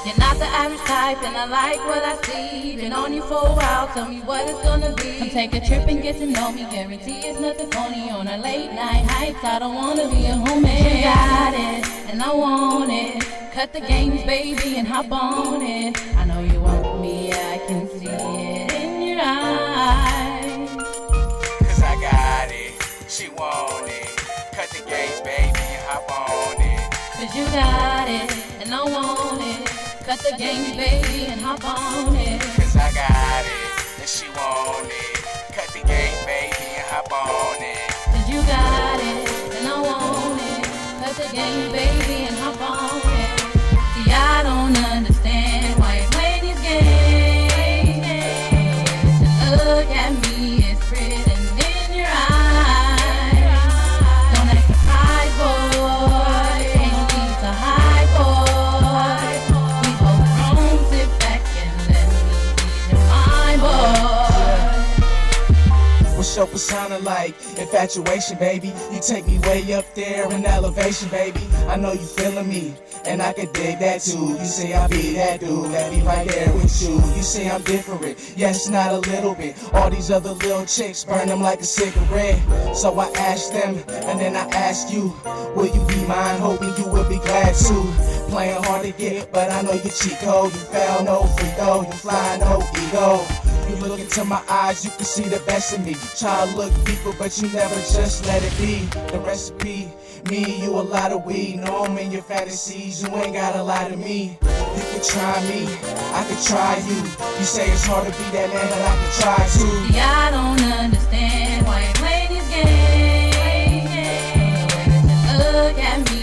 You're not the average type, and I like what I see. Been on you for a while, tell me what it's gonna be. Come take a trip and get to know me. Guarantee it's nothing phony on a late night hikes. I don't wanna be a homie. You got it, and I want it. Cut the games, baby, and hop on it. I know you want me, I can see it in your eyes. Cause I got it, she want it. Cut the games, baby, and hop on it. Cause you got it, and I want it. Cut the games, baby, and hop on it. Cause I got it, and she want it. Cut the games, baby, and hop on it. Cause you got it, and I want it. Cut the games, baby, and hop on it. See, I don't understand why you play these games. Look at me, it's written in your eyes. Don't act surprised, boy. Ain't need to hide, boy. We both grown, sit back and let me be your mind, boy. What's your persona like? Infatuation, baby. You take me way up there in elevation, baby. I know you feeling me, and I can dig that too. You say I'll be that dude, that be right there with you. You say I'm different, yes, not a little bit. All these other little chicks burn them like a cigarette. So I asked them, and then I asked you, will you be mine? Hoping you will be glad too. Playing hard to get, but I know you cheat code. You foul, no free throw. You fly, no ego. You look into my eyes, you can see the best in me. Try to look deeper, but you never just let it be. The recipe, me, you a lot of weed. No, I'm in your fantasies, you ain't gotta lie to me. You can try me, I can try you. You say it's hard to be that man, but I can try too. See, I don't understand why you play these games. The way that you look at me.